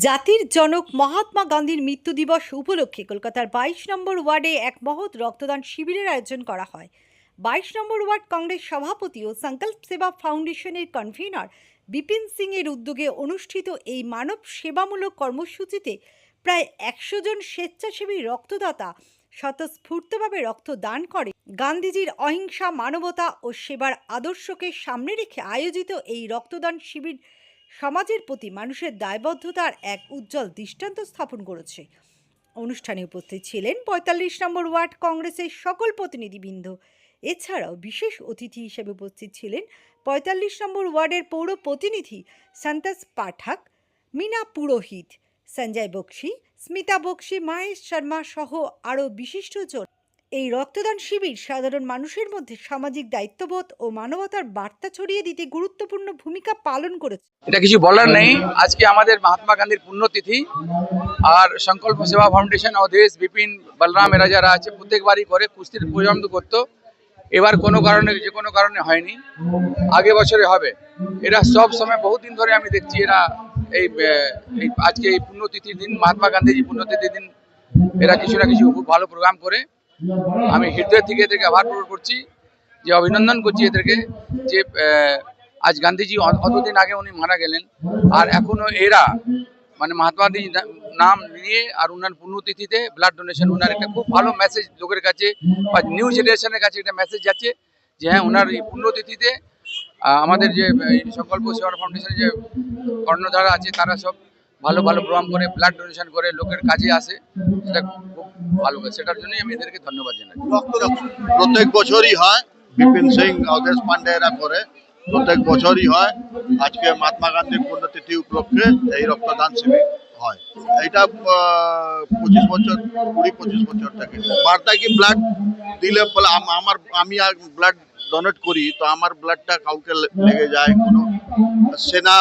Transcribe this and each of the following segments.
জাতির জনক মহাত্মা গান্ধীর মৃত্যু দিবস উপলক্ষে কলকাতার 22 নম্বর ওয়ার্ডে এক মহৎ রক্তদান শিবিরের আয়োজন করা হয়। 22 নম্বর ওয়ার্ড কংগ্রেস সভাপতি ও সংকল্প সেবা ফাউন্ডেশনের কনভেনর বিপিন সিং এর উদ্যোগে অনুষ্ঠিত এই মানব সেবামূলক কর্মসূচিতে প্রায় 100 জন স্বেচ্ছাসেবী রক্তদাতা স্বতঃস্ফূর্তভাবে রক্তদান করে। গান্ধীজির অহিংসা, মানবতা ও সেবার আদর্শকে সামনে রেখে আয়োজিত এই রক্তদান শিবির সমাজের প্রতি মানুষের দায়বদ্ধতার এক উজ্জ্বল দৃষ্টান্ত স্থাপন করেছে। অনুষ্ঠানে উপস্থিত ছিলেন 45 নম্বর ওয়ার্ড কংগ্রেসের সকল প্রতিনিধিবৃন্দ। এছাড়াও বিশেষ অতিথি হিসেবে উপস্থিত ছিলেন 45 নম্বর ওয়ার্ডের পৌর প্রতিনিধি সন্তোষ পাঠক, মীনা পুরোহিত, সঞ্জয় বক্সি, স্মিতা বক্সি, মহেশ শর্মা সহ আরও বিশিষ্টজন। এই রক্তদান শিবির সাধারণ মানুষের মধ্যে সামাজিক দায়িত্ববোধ ও মানবতার বার্তা ছড়িয়ে দিতে গুরুত্বপূর্ণ ভূমিকা পালন করেছে। এটা কিছু বলার নেই। আজকে আমাদের মহাত্মা গান্ধীর পুণ্যতিথি, আর সংকল্প সেবা ফাউন্ডেশন অধীশ বিপিন বলরাম এরা যারা আছে প্রত্যেকবারই করে, কুস্তির প্রোগ্রাম করতো। এবার কোনো কারণে যে কোনো কারণে হয়নি, আগে বছরে হবে। এরা সব সময় বহুদিন ধরে আমি দেখছি এরা এই আজকে এই পুণ্যতিথির দিন, মহাত্মা গান্ধীজি পুণ্যতিথির দিন এরা কিছু না কিছু খুব ভালো প্রোগ্রাম করে। আমি হৃদয় থেকে এদেরকে আভার প্রকট করছি, যে অভিনন্দন করছি এদেরকে, যে আজ গান্ধীজি অতদিন আগে উনি মারা গেলেন, আর এখনো এরা মানে মহাত্মা গান্ধীর নাম নিয়ে আর উনার পুণ্যতিথিতে ব্লাড ডোনেশন, উনার একটা খুব ভালো মেসেজ লোকের কাছে বা নিউ জেনারেশনের কাছে একটা মেসেজ যাচ্ছে যে হ্যাঁ, উনার এই পুণ্যতিথিতে আমাদের যে সংকল্প সেবা ফাউন্ডেশনের যে কর্ণধারা আছে তারা সব ভালো ভালো প্রোগ্রাম করে, ব্লাড ডোনেশন করে লোকের কাজে আসে। সেটা খুব ভালো কাজ, সেটার জন্যই আমি এদেরকে ধন্যবাদ জানাই। প্রত্যেক বছরই হয়, বিপিন সিং, অধীশ পান্ডে এরা করে, প্রত্যেক বছরই হয়। আজকে মহাত্মা গান্ধীর পুণ্যতিথি উপলক্ষে এই রক্তদান শিবির হয়। এটা 25 বছর 20-25 বছর থেকে বার্তা কি ব্লাড দিলে বলে আমি ব্লাড ডোনেট করি, তো আমার ব্লাডটা কাউকে লেগে যায়, কোনো সেনা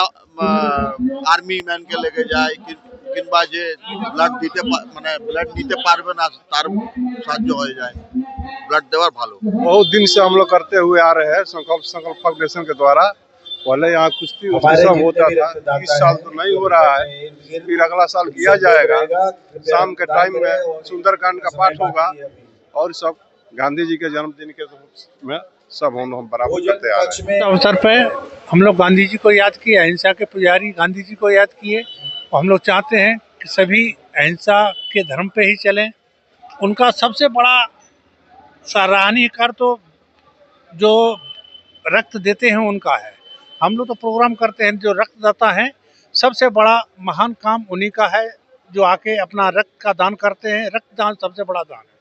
আর্মি ম্যানকে লেগে যায়, কিংবা যে ব্লাড দিতে মানে ব্লাড নিতে पारবে না তার সাহায্য হয়ে যায়। ब्लड देवर भालो बहुत दिन से हम लोग करते हुए आ रहे हैं संकल्प फाउंडेशन के द्वारा। पहले यहाँ कुश्ती सब होता था, इस साल तो नहीं हो रहा है, फिर अगला साल किया जाएगा। शाम के टाइम में सुंदरकांड का पाठ होगा और सब गांधी जी के जन्मदिन के में सब हम बराबर करते आ रहे हैं। अवसर पे हम लोग गांधी जी को याद किए, अहिंसा के पुजारी गांधी जी को याद किए। हम लोग चाहते हैं कि सभी अहिंसा के धर्म पे ही चलें। उनका सबसे बड़ा सराहनीय कार्य तो जो रक्त देते हैं उनका है। हम लोग तो प्रोग्राम करते हैं, जो रक्तदाता हैं सबसे बड़ा महान काम उन्हीं का है, जो आके अपना रक्त का दान करते हैं। रक्तदान सबसे बड़ा दान है।